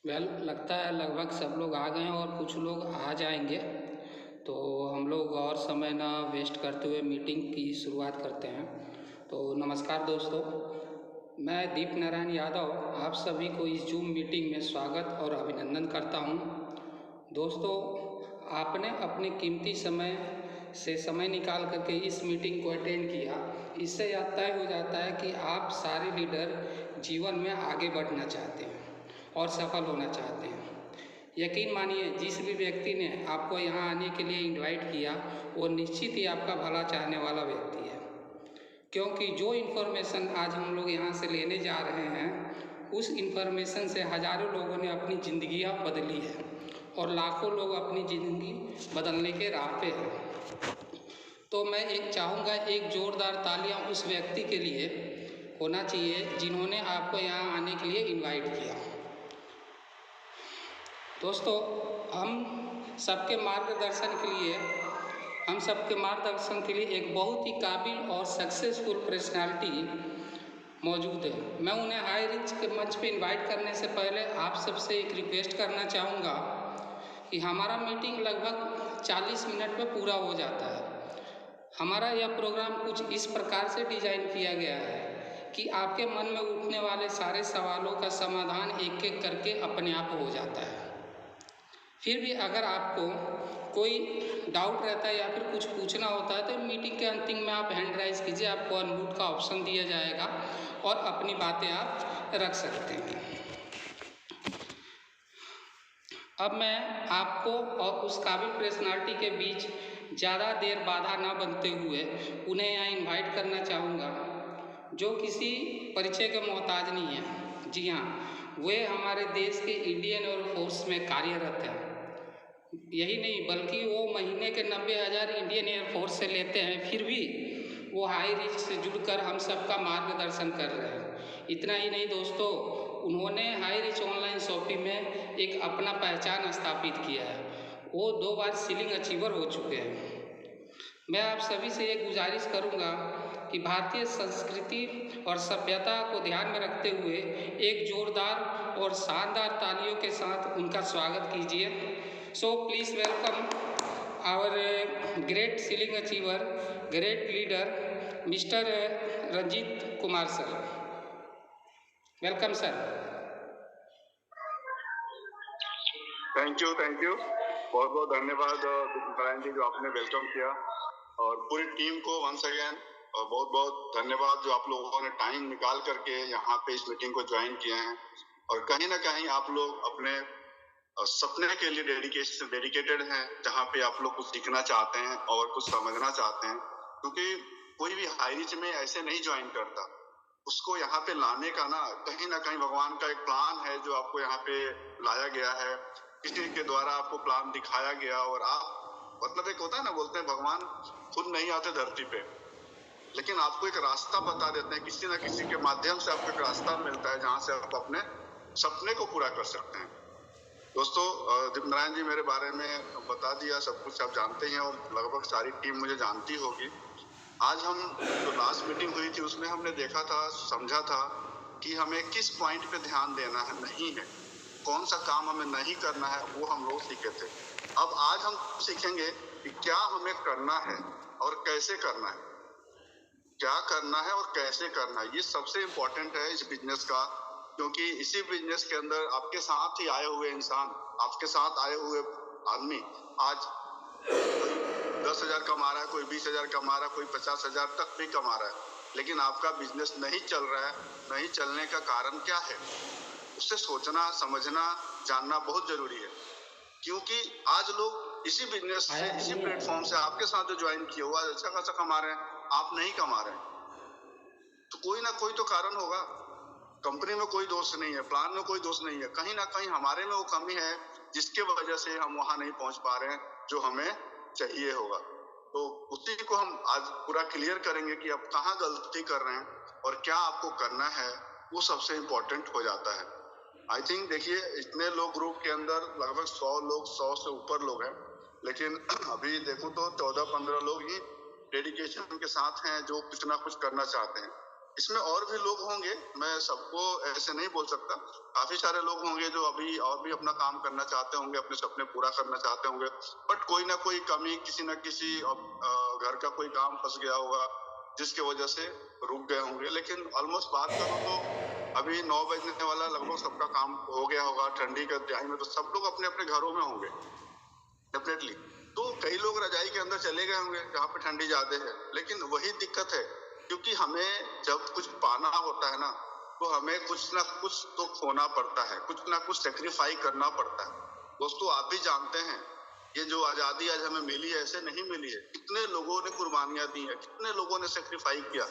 लगता है लगभग सब लोग आ गए हैं और कुछ लोग आ जाएंगे, तो हम लोग और समय ना वेस्ट करते हुए मीटिंग की शुरुआत करते हैं। तो नमस्कार दोस्तों, मैं दीप नारायण यादव आप सभी को इस जूम मीटिंग में स्वागत और अभिनंदन करता हूं। दोस्तों, आपने अपने कीमती समय से समय निकाल करके इस मीटिंग को अटेंड किया। इससे यह तय हो जाता है कि आप सारे लीडर जीवन में आगे बढ़ना चाहते हैं और सफल होना चाहते हैं। यकीन मानिए, जिस भी व्यक्ति ने आपको यहाँ आने के लिए इनवाइट किया वो निश्चित ही आपका भला चाहने वाला व्यक्ति है, क्योंकि जो इन्फॉर्मेशन आज हम लोग यहाँ से लेने जा रहे हैं उस इन्फॉर्मेशन से हजारों लोगों ने अपनी ज़िंदगियाँ बदली है और लाखों लोग अपनी ज़िंदगी बदलने के राह पे हैं। तो मैं चाहूँगा एक ज़ोरदार तालियां उस व्यक्ति के लिए होना चाहिए जिन्होंने आपको यहाँ आने के लिए इनवाइट किया। दोस्तों, हम सबके मार्गदर्शन के लिए एक बहुत ही काबिल और सक्सेसफुल पर्सनालिटी मौजूद है। मैं उन्हें हाई रिच के मंच पे इनवाइट करने से पहले आप सबसे एक रिक्वेस्ट करना चाहूँगा कि हमारा मीटिंग लगभग 40 मिनट में पूरा हो जाता है। हमारा यह प्रोग्राम कुछ इस प्रकार से डिज़ाइन किया गया है कि आपके मन में उठने वाले सारे सवालों का समाधान एक एक करके अपने आप हो जाता है। फिर भी अगर आपको कोई डाउट रहता है या फिर कुछ पूछना होता है तो मीटिंग के अंतिम में आप हैंड राइज कीजिए, आपको अनम्यूट का ऑप्शन दिया जाएगा और अपनी बातें आप रख सकते हैं। अब मैं आपको और उस काबिल पर्सनालिटी के बीच ज़्यादा देर बाधा न बनते हुए उन्हें यहाँ इनवाइट करना चाहूँगा, जो किसी परिचय के मोहताज नहीं है। जी हाँ, वे हमारे देश के इंडियन एयरफोर्स में कार्यरत हैं। यही नहीं बल्कि वो महीने के 90,000 इंडियन एयरफोर्स से लेते हैं, फिर भी वो हाई रिस्क से जुड़कर हम सबका मार्गदर्शन कर रहे हैं। इतना ही नहीं दोस्तों, उन्होंने हाई रिच ऑनलाइन शॉपिंग में एक अपना पहचान स्थापित किया है। वो 2 बार सीलिंग अचीवर हो चुके हैं। मैं आप सभी से एक गुजारिश करूंगा कि भारतीय संस्कृति और सभ्यता को ध्यान में रखते हुए एक जोरदार और शानदार तालियों के साथ उनका स्वागत कीजिए। So please welcome our great ceiling achiever, great leader, Mr. Ranjit Kumar sir. Welcome sir. Thank you बहुत बहुत धन्यवाद नारायण जी, जो आपने वेलकम किया, और पूरी टीम को वंस अगेन और बहुत बहुत धन्यवाद जो आप लोगों ने टाइम निकाल करके यहाँ पे इस मीटिंग को ज्वाइन किए हैं। और कहीं ना कहीं आप लोग अपने सपने के लिए डेडिकेटेड हैं, जहाँ पे आप लोग कुछ सीखना चाहते हैं और कुछ समझना चाहते हैं, क्योंकि कोई भी हाई रिच में ऐसे नहीं ज्वाइन करता। उसको यहाँ पे लाने का ना कहीं भगवान का एक प्लान है जो आपको यहाँ पे लाया गया है, किसी के द्वारा आपको प्लान दिखाया गया। और आप मतलब एक होता है ना, बोलते हैं भगवान खुद नहीं आते धरती पे, लेकिन आपको एक रास्ता बता देते हैं, किसी ना किसी के माध्यम से आपको एक रास्ता मिलता है जहाँ से आप अपने सपने को पूरा कर सकते हैं। दोस्तों, दीप नारायण जी मेरे बारे में बता दिया, सब कुछ आप जानते हैं और लगभग सारी टीम मुझे जानती होगी। आज हम जो लास्ट मीटिंग हुई थी उसमें हमने देखा था, समझा था कि हमें किस पॉइंट पे ध्यान देना है, नहीं है कौन सा काम हमें नहीं करना है, वो हम लोग सीखे थे। अब आज हम सीखेंगे कि क्या हमें करना है और कैसे करना है, क्या करना है और कैसे करना है। ये सबसे इम्पोर्टेंट है इस बिजनेस का, क्योंकि इसी बिजनेस के अंदर आपके साथ ही आए हुए इंसान, आपके साथ आए हुए आदमी आज कोई 10,000 कमा रहा है, कोई 20,000 कमा रहा है, कोई 50,000 तक भी कमा रहा है, लेकिन आपका बिजनेस नहीं चल रहा है। नहीं चलने का कारण क्या है, उससे सोचना, समझना, जानना बहुत जरूरी है। क्योंकि आज लोग इसी बिजनेस से, इसी प्लेटफॉर्म से आपके साथ जो ज्वाइन किया हुआ अच्छा खासा कमा रहे हैं, आप नहीं कमा रहे हैं, तो कोई ना कोई तो कारण होगा। कंपनी में कोई दोष नहीं है, प्लान में कोई दोष नहीं है, कहीं ना कहीं हमारे में वो कमी है जिसके वजह से हम वहां नहीं पहुंच पा रहे हैं जो हमें चाहिए होगा। तो उसी को हम आज पूरा क्लियर करेंगे कि आप कहाँ गलती कर रहे हैं और क्या आपको करना है, वो सबसे इम्पोर्टेंट हो जाता है। आई थिंक देखिए, इतने लोग ग्रुप के अंदर लगभग 100 लोग, 100 से ऊपर लोग हैं, लेकिन अभी देखूं तो 14-15 लोग ही डेडिकेशन के साथ हैं जो कुछ ना कुछ करना चाहते हैं। इसमें और भी लोग होंगे, मैं सबको ऐसे नहीं बोल सकता। काफी सारे लोग होंगे जो अभी और भी अपना काम करना चाहते होंगे, अपने सपने पूरा करना चाहते होंगे, बट कोई ना कोई कमी, किसी ना किसी घर का कोई काम फंस गया होगा जिसकी वजह से रुक गए होंगे। लेकिन ऑलमोस्ट बात करूं तो अभी 9 बजने वाला, लगभग सबका काम हो गया होगा। ठंडी के टाइम में तो सब लोग अपने अपने घरों में होंगे डेफिनेटली। तो कई लोग रजाई के अंदर चले गए होंगे जहाँ पे ठंडी ज्यादा है। लेकिन वही दिक्कत है, क्योंकि हमें जब कुछ पाना होता है ना, तो हमें कुछ ना कुछ तो खोना पड़ता है, कुछ ना कुछ सेक्रीफाई करना पड़ता है। दोस्तों, आप भी जानते हैं ये जो आजादी आज हमें मिली है, ऐसे नहीं मिली है। कितने लोगों ने कुर्बानियां दी है, कितने लोगों ने सेक्रीफाई किया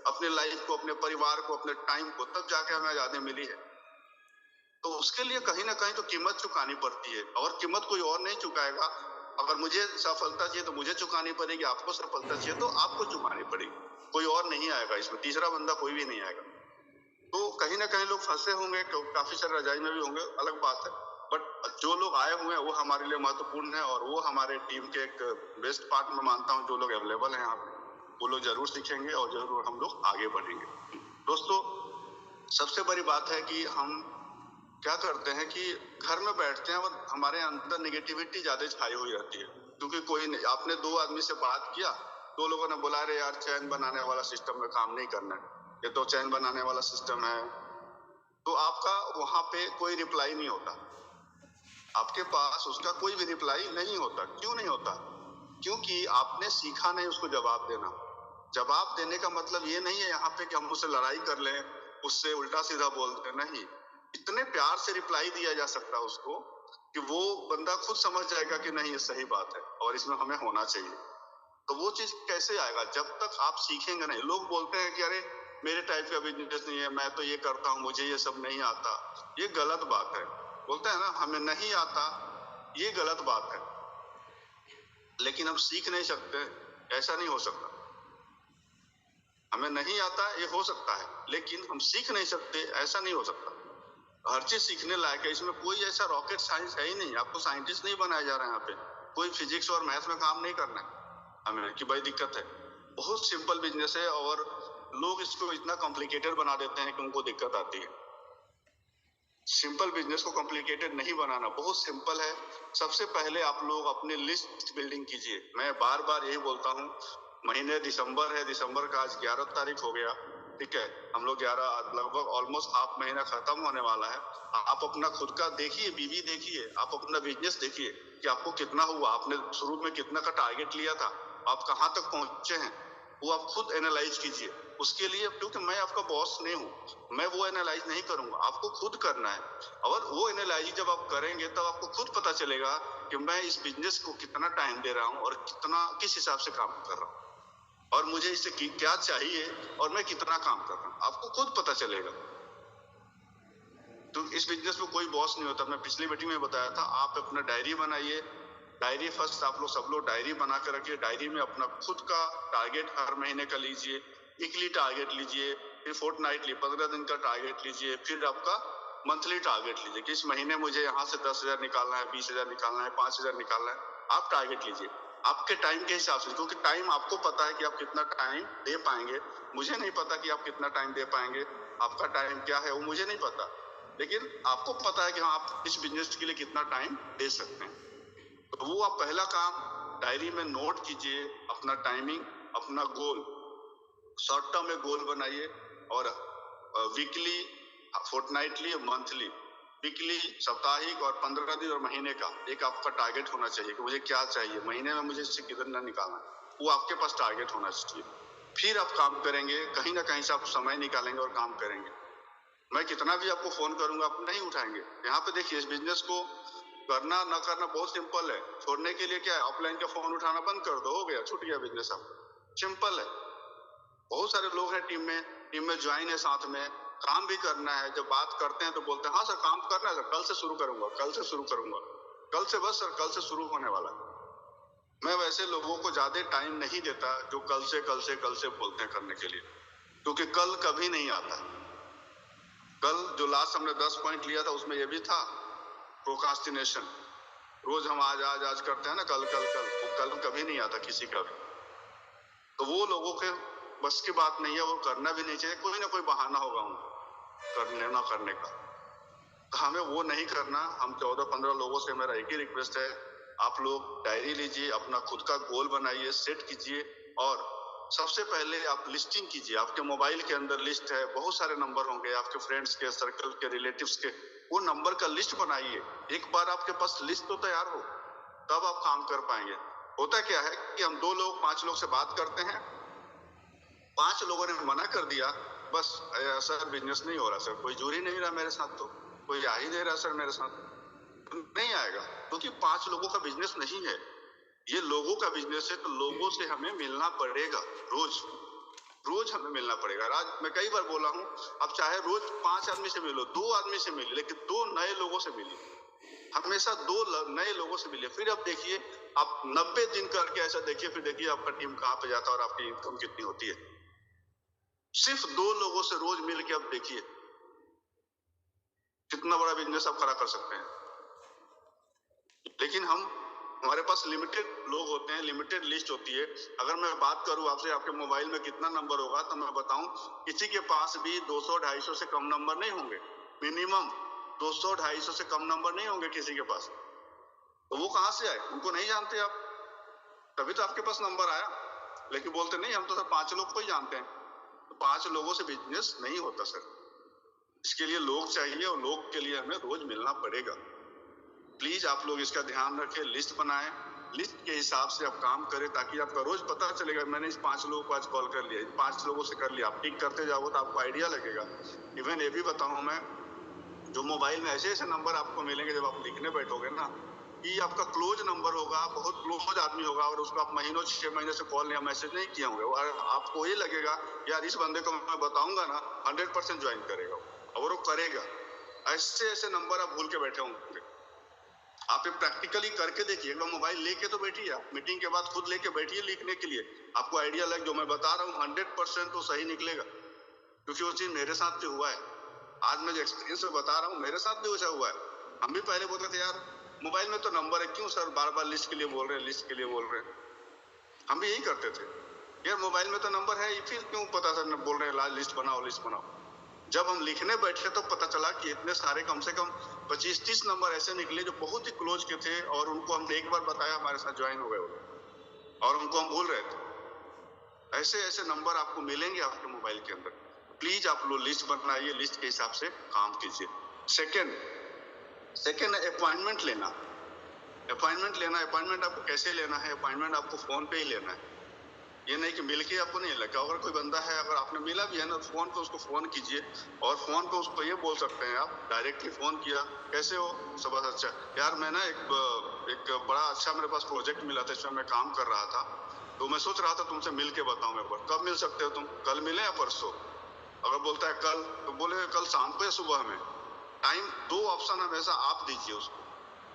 अपने लाइफ को, अपने परिवार को, अपने टाइम को, तब जाके हमें आजादी मिली है। तो उसके लिए कहीं ना कहीं तो कीमत चुकानी पड़ती है, और कीमत कोई और नहीं चुकाएगा। अगर मुझे सफलता चाहिए तो मुझे चुकानी पड़ेगी, आपको सफलता चाहिए तो आपको चुकानी पड़ेगी। कोई और नहीं आएगा इसमें, तीसरा बंदा कोई भी नहीं आएगा। तो कहीं ना कहीं लोग फंसे होंगे, काफी सारे रजाई में भी होंगे, अलग बात है। बट जो लोग आए हुए हैं वो हमारे लिए महत्वपूर्ण है, और वो हमारे टीम के एक बेस्ट पार्ट में मानता हूँ। जो लोग अवेलेबल हैं यहाँ पे, वो लोग जरूर सीखेंगे और जरूर हम लोग आगे बढ़ेंगे। दोस्तों, सबसे बड़ी बात है कि हम क्या करते हैं कि घर में बैठते हैं और हमारे अंदर नेगेटिविटी ज्यादा छाई हुई रहती है। क्योंकि कोई नहीं, आपने 2 आदमी से बात किया, 2 लोगों ने बोला अरे यार चैन बनाने वाला सिस्टम में काम नहीं करना है, ये तो चैन बनाने वाला सिस्टम है। तो आपका वहां पे कोई रिप्लाई नहीं होता, आपके पास उसका कोई भी रिप्लाई नहीं होता। क्यों नहीं होता? क्योंकि आपने सीखा नहीं उसको जवाब देना। जवाब देने का मतलब ये नहीं है यहाँ पे कि हम उससे लड़ाई कर लें, उससे उल्टा सीधा बोलते नहीं। इतने प्यार से रिप्लाई दिया जा सकता है उसको कि वो बंदा खुद समझ जाएगा कि नहीं ये सही बात है और इसमें हमें होना चाहिए। तो वो चीज कैसे आएगा जब तक आप सीखेंगे नहीं। लोग बोलते हैं कि अरे मेरे टाइप का बिजनेस नहीं है, मैं तो ये करता हूँ, मुझे ये सब नहीं आता। ये गलत बात है। बोलते हैं ना हमें नहीं आता, ये गलत बात है। लेकिन हम सीख नहीं सकते, ऐसा नहीं हो सकता। हमें नहीं आता ये हो सकता है, लेकिन हम सीख नहीं सकते, ऐसा नहीं हो सकता। हर चीज सीखने लायक है, इसमें कोई ऐसा रॉकेट साइंस है ही नहीं। आपको साइंटिस्ट नहीं बनाया जा रहा है यहाँ पे, कोई फिजिक्स और मैथ में काम नहीं करना है हमें कि भाई दिक्कत है। बहुत सिंपल बिजनेस है, और लोग इसको इतना कॉम्प्लिकेटेड बना देते हैं कि उनको दिक्कत आती है। सिंपल बिजनेस को कॉम्प्लिकेटेड नहीं बनाना, बहुत सिंपल है। सबसे पहले आप लोग अपनी लिस्ट बिल्डिंग कीजिए। मैं बार बार यही बोलता हूँ, महीने दिसंबर है, दिसंबर का आज 11 तारीख हो गया, ठीक है। हम लोग 11, लगभग ऑलमोस्ट हाफ महीना खत्म होने वाला है। आप अपना खुद का देखिए, बीवी देखिए, आप अपना बिजनेस देखिए कि आपको कितना हुआ, आपने शुरू में कितना का टारगेट लिया था, आप कहाँ तक पहुंचे हैं, वो आप खुद एनालाइज कीजिए। उसके लिए, क्योंकि मैं आपका बॉस नहीं हूँ, मैं वो एनालाइज नहीं करूंगा, आपको खुद करना है। और वो एनालाइज जब आप करेंगे तब आपको खुद पता चलेगा कि मैं इस बिजनेस को कितना टाइम दे रहा हूँ और कितना, किस हिसाब से काम कर रहा हूँ, और मुझे इससे क्या चाहिए और मैं कितना काम कर रहा हूँ, आपको खुद पता चलेगा। तो इस बिजनेस में कोई बॉस नहीं होता। मैं पिछली मीटिंग में बताया था, आप अपना डायरी बनाइए। डायरी फर्स्ट आप लोग सब लोग डायरी बना कर रखिए। डायरी में अपना खुद का टारगेट हर महीने का लीजिए, वीकली टारगेट लीजिए, फिर फोर्टनाइटली 15 दिन का टारगेट लीजिए, फिर आपका मंथली टारगेट लीजिए कि इस महीने मुझे यहाँ से 10,000 निकालना है, 20,000 निकालना है, 5,000 निकालना है। आप टारगेट लीजिए आपके टाइम के हिसाब से, क्योंकि टाइम आपको पता है कि आप कितना टाइम दे पाएंगे। मुझे नहीं पता कि आप कितना टाइम दे पाएंगे, आपका टाइम क्या है वो मुझे नहीं पता, लेकिन आपको पता है कि हाँ आप इस बिजनेस के लिए कितना टाइम दे सकते हैं। तो वो आप पहला काम डायरी में नोट कीजिए, अपना टाइमिंग, अपना गोल, शॉर्ट टर्म में गोल बनाइए, और वीकली, फोर्टनाइटली, मंथली, वीकली, साप्ताहिक और 15 दिन और महीने का एक आपका टारगेट होना चाहिए कि मुझे क्या चाहिए महीने में, मुझे इससे कितना निकालना, वो आपके पास टारगेट होना चाहिए। फिर आप काम करेंगे, कहीं ना कहीं से आप समय निकालेंगे और काम करेंगे। मैं कितना भी आपको फोन करूंगा आप नहीं उठाएंगे। यहाँ पे देखिए, इस बिजनेस को करना ना करना बहुत सिंपल है। छोड़ने के लिए क्या है, ऑफलाइन का फोन उठाना बंद कर दो, हो गया, छूट गया बिजनेस आपका, सिंपल है। बहुत सारे लोग हैं टीम में ज्वाइन है, साथ में काम भी करना है। जब बात करते हैं तो बोलते हैं हाँ सर काम करना है सर, कल से शुरू करूंगा, कल से शुरू करूंगा, कल से, बस सर कल से शुरू होने वाला है। मैं वैसे लोगों को ज्यादा टाइम नहीं देता जो कल से कल से कल से बोलते हैं करने के लिए, क्योंकि कल कभी नहीं आता। कल जो लास्ट हमने 10 पॉइंट लिया था उसमें यह भी था प्रोक्रास्टिनेशन। रोज हम आज करते हैं ना, कल कल कल, वो कल कभी नहीं आता किसी का भी। तो वो लोगों के बस की बात नहीं है, वो करना भी नहीं चाहिए, कोई ना कोई बहाना होगा उनको करने ना करने का। तो हमें वो नहीं करना। हम 14-15 लोगों से मेरा एक ही रिक्वेस्ट है, आप लोग डायरी लीजिए, अपना खुद का गोल बनाइए, सेट कीजिए और सबसे पहले आप लिस्टिंग कीजिए। आपके मोबाइल के अंदर लिस्ट है, बहुत सारे नंबर होंगे आपके फ्रेंड्स के, सर्कल के, रिलेटिव्स के, वो नंबर का लिस्ट बनाइए। एक बार आपके पास लिस्ट तो तैयार हो तब आप काम कर पाएंगे। होता क्या है कि हम 2 लोग 5 लोग से बात करते हैं, 5 लोगों ने मना कर दिया, बस सर बिजनेस नहीं हो रहा सर, कोई जुड़ ही नहीं रहा मेरे साथ, तो कोई आ ही नहीं रहा सर मेरे साथ, तो नहीं आएगा क्योंकि 5 लोगों का बिजनेस नहीं है, ये लोगों का बिजनेस है। तो लोगों से हमें मिलना पड़ेगा, रोज रोज हमें मिलना पड़ेगा। आज मैं कई बार बोला हूँ, अब चाहे रोज 5 आदमी से मिलो, 2 आदमी से मिले, लेकिन 2 नए लोगों से मिलिए, हमेशा 2 नए लोगों से मिलिए। फिर अब देखिए, आप 90 दिन करके ऐसा देखिए, फिर देखिए आपका टीम कहाँ पे जाता है और आपकी इनकम कितनी होती है। सिर्फ 2 लोगों से रोज मिल के अब देखिए कितना बड़ा बिजनेस आप खड़ा कर सकते हैं। लेकिन हमारे पास लिमिटेड लोग होते हैं, लिमिटेड लिस्ट होती है। अगर मैं बात करूं आपसे, आपके मोबाइल में कितना नंबर होगा, तो मैं बताऊं किसी के पास भी 200-250 से कम नंबर नहीं होंगे। मिनिमम 200-250 से कम नंबर नहीं होंगे किसी के पास। तो वो कहां से आए? उनको नहीं जानते आप, तभी तो आपके पास नंबर आया। लेकिन बोलते नहीं, हम तो सर 5 लोग को ही जानते हैं। तो 5 लोगों से बिजनेस नहीं होता सर, इसके लिए लोग चाहिए और लोग के लिए हमें रोज मिलना पड़ेगा। प्लीज आप लोग इसका ध्यान रखें, लिस्ट बनाएं, लिस्ट के हिसाब से आप काम करें, ताकि आपका रोज पता चलेगा मैंने इस 5 लोगों को आज कॉल कर लिया, 5 लोगों से कर लिया। आप टिक करते जाओ तो आपको आइडिया लगेगा। इवन ये भी बताऊं मैं, जो मोबाइल में ऐसे ऐसे नंबर आपको मिलेंगे जब आप लिखने बैठोगे ना, कि आपका क्लोज नंबर होगा, बहुत क्लोज आदमी होगा और उसको आप महीनों 6 महीने से कॉल या मैसेज नहीं किए होंगे, और आपको ये लगेगा यार इस बंदे को मैं बताऊंगा ना 100% ज्वाइन करेगा, और वो करेगा। ऐसे ऐसे नंबर आप भूल के बैठे होंगे। आप ये प्रैक्टिकली करके देखिए, मोबाइल लेके तो बैठिए, आप मीटिंग के बाद खुद लेके बैठिए लिखने के लिए, आपको आइडिया लग, जो मैं बता रहा हूँ 100% तो सही निकलेगा, क्योंकि वो चीज मेरे साथ भी हुआ है। आज मैं जो एक्सपीरियंस से बता रहा हूँ, मेरे साथ भी वैसा हुआ है। हम भी पहले बोलते थे यार मोबाइल में तो नंबर है, क्यों सर बार बार लिस्ट के लिए बोल रहे हैं, लिस्ट के लिए बोल रहे हैं। हम भी यही करते थे, यार मोबाइल में तो नंबर है, फिर क्यों पता सर बोल रहे हैं लिस्ट बनाओ लिस्ट बनाओ। जब हम लिखने बैठे तो पता चला कि इतने सारे, कम से कम 25-30 नंबर ऐसे निकले जो बहुत ही क्लोज के थे, और उनको हमने एक बार बताया हमारे साथ ज्वाइन हो गए वो, और उनको हम भूल रहे थे। ऐसे ऐसे नंबर आपको मिलेंगे आपके मोबाइल के अंदर। प्लीज आप लोग लिस्ट बनाइए, लिस्ट के हिसाब से काम कीजिए। सेकेंड अपॉइंटमेंट लेना। अपॉइंटमेंट आपको कैसे लेना है? अपॉइंटमेंट आपको फोन पे ही लेना है, ये नहीं कि मिलके आपको नहीं लगा। अगर कोई बंदा है, अगर आपने मिला भी है ना, फोन पे उसको फोन कीजिए, और फोन पे उसको ये बोल सकते हैं आप, डायरेक्टली फोन किया, कैसे हो, सब अच्छा यार, मैं ना एक बड़ा अच्छा मेरे पास प्रोजेक्ट मिला था, इसमें मैं काम कर रहा था, तो मैं सोच रहा था तुमसे मिल के बताऊं। मेरे पर कब मिल सकते हो तुम? कल मिले या परसों? अगर बोलता है कल, तो बोले कल शाम को या सुबह में। टाइम 2 ऑप्शन हमेशा आप दीजिए उसको,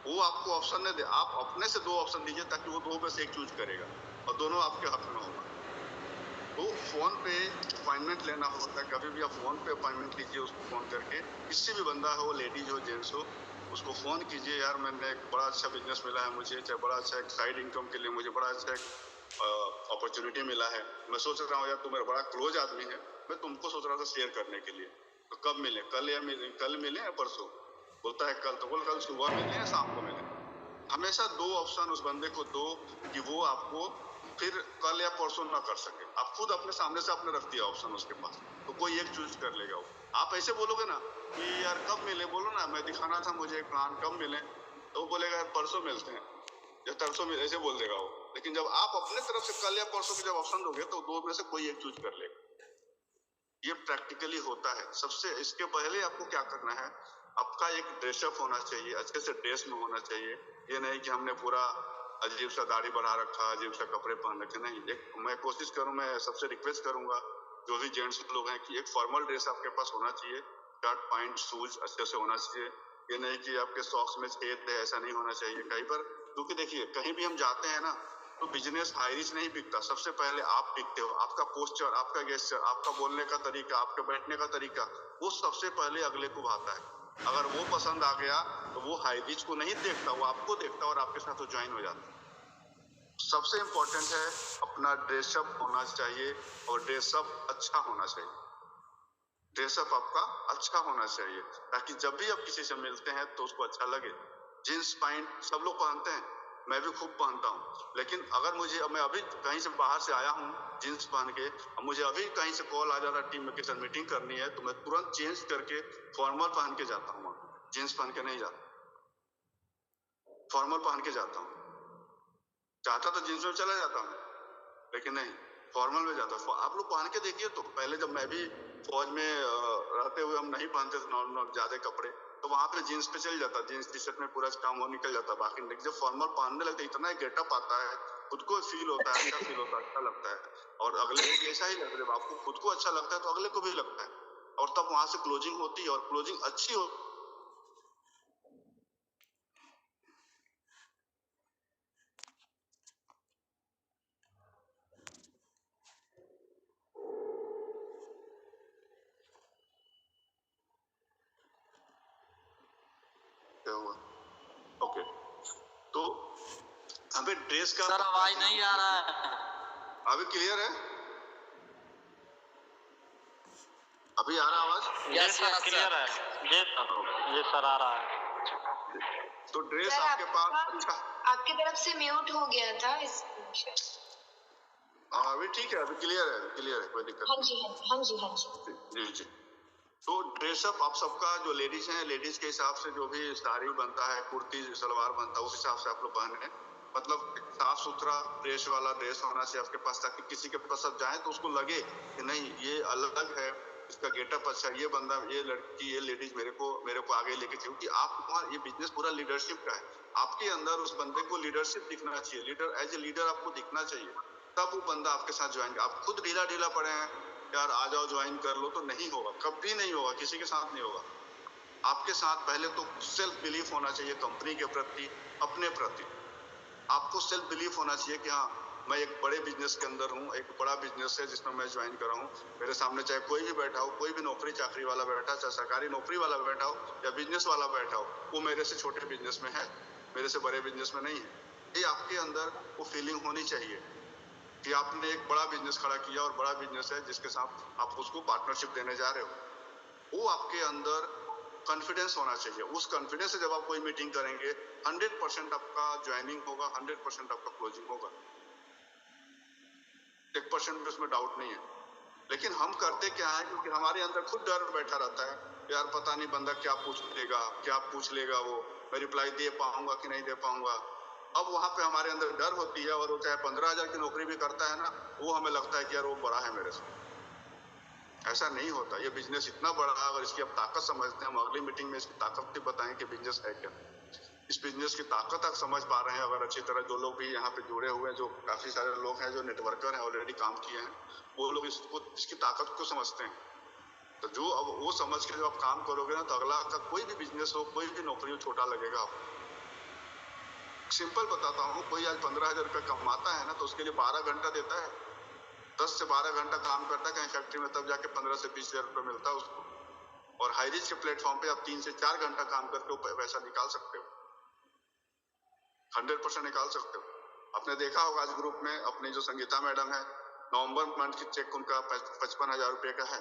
वो आपको ऑप्शन नहीं दे, आप अपने से 2 ऑप्शन दीजिए, ताकि वो 2 में से एक चूज करेगा और दोनों आपके हक में होगा। तो फोन पे अपॉइंटमेंट लेना होता है, कभी भी आप फोन पे अपॉइंटमेंट लीजिए, उसको फोन करके, किसी भी बंदा हो, लेडीज हो जेंट्स हो, उसको फोन कीजिए, यार मैंने एक बड़ा अच्छा बिजनेस मिला है मुझे, चाहे बड़ा अच्छा एक साइड इनकम के लिए मुझे बड़ा अच्छा एक अपॉर्चुनिटी मिला है, मैं सोच रहा हूँ यार तुम मेरा बड़ा क्लोज आदमी है, मैं तुमको सोच रहा था शेयर करने के लिए, तो कब मिले? कल मिले या परसों? बोलता है कल, तो बोल कल सुबह मिले या शाम को मिले। हमेशा 2 ऑप्शन उस बंदे को दो कि वो आपको फिर कल या परसों ना कर सके। आप खुद अपने सामने से आपने रख दिया ऑप्शन उसके पास, तो कोई एक चूज कर लेगा वो। आप ऐसे बोलोगे ना कि यार कब मिले, बोलो ना मैं दिखाना था मुझे एक प्लान, कब मिले, तो वो बोलेगा यार परसों मिलते हैं या तरसों मिले, ऐसे बोल देगा वो। लेकिन जब आप अपने तरफ से कल या परसों के जब ऑप्शन दोगे, तो 2 में से कोई एक चूज कर लेगा। ये प्रैक्टिकली होता है। सबसे इसके पहले आपको क्या करना है, आपका एक ड्रेसअप होना चाहिए, अच्छे से ड्रेस में होना चाहिए। ये नहीं कि हमने पूरा अजीब सा दाढ़ी बढ़ा रखा, अजीब सा कपड़े पहन रखे, नहीं। एक मैं कोशिश करूं, मैं सबसे रिक्वेस्ट करूंगा जो भी जेंट्स लोग हैं, कि एक फॉर्मल ड्रेस आपके पास होना चाहिए, शर्ट पैंट शूज अच्छे से होना चाहिए। ये नहीं कि आपके सॉक्स में छेद है, ऐसा नहीं होना चाहिए कहीं पर। क्योंकि देखिए कहीं भी हम जाते हैं ना, तो बिजनेस हाईरिच नहीं बिकता, सबसे पहले आप बिकते हो। आपका पोस्चर, आपका गेस्चर, आपका बोलने का तरीका, आपके बैठने का तरीका, वो सबसे पहले अगले को भाता है। अगर वो पसंद आ गया, तो वो हाईरिच को नहीं देखता, वो आपको देखता और आपके साथ वो ज्वाइन हो जाता है। सबसे इम्पोर्टेंट है अपना ड्रेसअप होना चाहिए और ड्रेसअप अच्छा होना चाहिए। ड्रेसअप आपका अच्छा होना चाहिए ताकि जब भी आप किसी से मिलते हैं तो उसको अच्छा लगे। जींस पैंट सब लोग पहनते हैं, मैं भी खूब पहनता हूँ, लेकिन अगर मैं अभी कहीं से बाहर से आया हूँ जींस पहन के, अब मुझे अभी कहीं से कॉल आ जाता है टीम के साथ मीटिंग करनी है तो मैं तुरंत चेंज करके फॉर्मल पहन के जाता हूँ। जींस पहन के नहीं जाता, फॉर्मल पहन के जाता हूँ। चाहता तो जींस में चला जाता हूँ, लेकिन नहीं, फॉर्मल में जाता हूँ। आप लोग पहन के देखिए। तो पहले जब मैं भी फौज में रहते हुए हम नहीं पहनते थे नॉर्मल ज्यादा कपड़े, तो वहां पे जींस पे चल जाता, जींस टी शर्ट में पूरा काम हो निकल जाता। बाकी लेकिन जब फॉर्मल पहनने लगते इतना गेटअप आता है, खुद को फील होता है, अच्छा फील होता है, अच्छा लगता है, और अगले को भी ऐसा ही लगता है। जब आपको खुद को अच्छा लगता है तो अगले को भी लगता है, और तब वहां से क्लोजिंग होती है, और क्लोजिंग अच्छी हो। क्या हुआ? ओके, तो हमें ड्रेस का सर आवाज नहीं आ रहा है। अभी क्लियर है? अभी आ रहा आवाज? यस क्लियर है। ये सर आ रहा है। तो ड्रेस आपके पास अच्छा, आपकी तरफ से म्यूट हो गया था इस। अभी ठीक है, अभी क्लियर है, क्लियर है, कोई दिक्कत हाँ जी हाँ जी हाँ जी। जी जी। तो ड्रेसअप आप सबका जो लेडीज हैं, लेडीज के हिसाब से जो भी साड़ी बनता है, कुर्ती सलवार बनता है, उस हिसाब से आप लोग पहने। मतलब साफ सुथरा ड्रेस वाला ड्रेस होना चाहिए आपके पास, ताकि किसी के पास आप जाए तो उसको लगे कि नहीं ये अलग है, इसका गेटअप अच्छा, ये बंदा, ये लड़की, ये लेडीज मेरे को आगे लेके चलो। क्योंकि आप ये बिजनेस पूरा लीडरशिप का है, आपके अंदर उस बंदे को लीडरशिप दिखना चाहिए, लीडर एज ए लीडर आपको दिखना चाहिए, तब वो बंदा आपके साथ ज्वाइन। आप खुद ढीला ढीला पड़े हैं यार आ जाओ ज्वाइन कर लो, तो नहीं होगा, कभी नहीं होगा, किसी के साथ नहीं होगा। आपके साथ पहले तो सेल्फ बिलीफ होना चाहिए कंपनी के प्रति, अपने प्रति। आपको सेल्फ बिलीफ होना चाहिए कि हाँ मैं एक बड़े बिजनेस के अंदर हूँ, एक बड़ा बिजनेस है जिसमें मैं ज्वाइन कर रहा हूँ। मेरे सामने चाहे कोई भी बैठा हो, कोई भी नौकरी चाकरी वाला बैठा, चाहे सरकारी नौकरी वाला बैठा हो या बिजनेस वाला बैठा हो, वो मेरे से छोटे बिजनेस में है, मेरे से बड़े बिजनेस में नहीं है। ये आपके अंदर वो फीलिंग होनी चाहिए कि आपने एक बड़ा बिजनेस खड़ा किया और बड़ा बिजनेस है जिसके साथ आप उसको पार्टनरशिप देने जा रहे हो। वो आपके अंदर कॉन्फिडेंस होना चाहिए। उस कॉन्फिडेंस से जब आप कोई मीटिंग करेंगे, 100% आपका ज्वाइनिंग होगा, 100% आपका क्लोजिंग होगा, 1% भी उसमें डाउट नहीं है। लेकिन हम करते क्या है, क्योंकि हमारे अंदर खुद डर बैठा रहता है, यार पता नहीं बंदा क्या पूछ लेगा, वो मैं रिप्लाई दे पाऊंगा कि नहीं दे पाऊंगा। अब वहां पे हमारे अंदर डर होती है, और वो चाहे 15,000 की नौकरी भी करता है ना, वो हमें लगता है कि यार वो बड़ा है मेरे से। ऐसा नहीं होता। ये बिजनेस इतना बड़ा है, अगर इसकी आप ताकत समझते हैं, हम अगली मीटिंग में इसकी ताकत भी बताएं कि बिजनेस है क्या। इस बिजनेस की ताकत आप समझ पा रहे हैं अगर अच्छी तरह। जो लोग भी यहाँ पे जुड़े हुए हैं, जो काफी सारे लोग हैं जो नेटवर्कर हैं, ऑलरेडी काम किए हैं, वो लोग इसकी ताकत को समझते हैं। तो जो अब वो समझ के जब आप काम करोगे ना, तो अगला का कोई भी बिजनेस हो, कोई भी नौकरी हो, छोटा लगेगा आपको। सिंपल बताता हूँ, कोई आज 15,000 रुपये कमाता है ना, तो उसके लिए 12 घंटा देता है, 10 से 12 घंटा काम करता है कहीं फैक्ट्री में, तब जाके 15 से 20,000 रुपये मिलता है उसको। और हाईरिच के प्लेटफॉर्म पे आप 3 से 4 घंटा काम करके वो पैसा निकाल सकते हो, 100% निकाल सकते हो। आपने देखा होगा आज ग्रुप में अपनी जो संगीता मैडम है, नवंबर मंथ की चेक उनका 55,000 रुपये का है।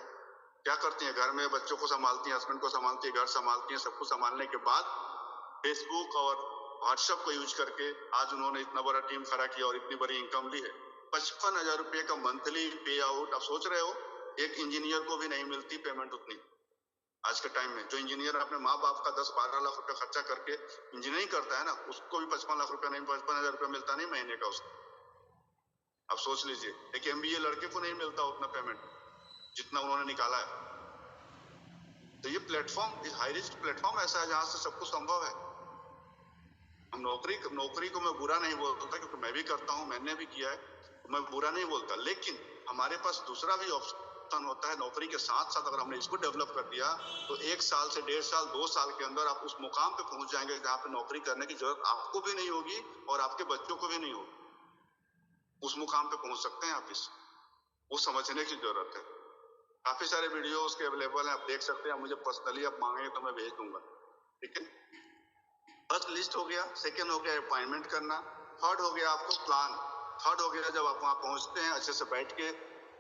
क्या करती है, घर में बच्चों को संभालती है, हस्बैंड को संभालती है, घर संभालती है, सबको संभालने के बाद फेसबुक और व्हाट्सएप को यूज करके आज उन्होंने इतना बड़ा टीम खड़ा किया और इतनी बड़ी इनकम ली है। 55,000 रुपये का मंथली पे आउट। आप सोच रहे हो एक इंजीनियर को भी नहीं मिलती पेमेंट उतनी आज के टाइम में। जो इंजीनियर अपने माँ बाप का 10-12 लाख रुपया खर्चा करके इंजीनियरिंग करता है ना, उसको भी 55 लाख रुपया नहीं, 55,000 रुपया मिलता नहीं महीने का उसको। आप सोच लीजिए, एक MBA लड़के को नहीं मिलता उतना पेमेंट जितना उन्होंने निकाला है। तो ये प्लेटफॉर्म, इस हाई रिस्क प्लेटफॉर्म ऐसा है जहां से सब कुछ संभव है। हम नौकरी को मैं बुरा नहीं बोलता, क्योंकि मैं भी करता हूँ, मैंने भी किया है, मैं बुरा नहीं बोलता। लेकिन हमारे पास दूसरा भी ऑप्शन होता है। नौकरी के साथ साथ अगर हमने इसको डेवलप कर दिया, तो 1 साल से 1.5 साल 2 साल के अंदर आप उस मुकाम पे पहुंच जाएंगे जहाँ पे नौकरी करने की जरूरत आपको भी नहीं होगी और आपके बच्चों को भी नहीं होगी। उस मुकाम पे पहुंच सकते हैं आप। इस वो समझने की जरूरत है। काफी सारे वीडियो उसके अवेलेबल हैं, आप देख सकते हैं। मुझे पर्सनली आप मांगेंगे तो मैं भेज दूंगा, ठीक है। फर्स्ट लिस्ट हो गया, सेकंड हो गया अपॉइंटमेंट करना, थर्ड हो गया आपको प्लान। थर्ड हो गया जब आप वहाँ पहुँचते हैं, अच्छे से बैठ के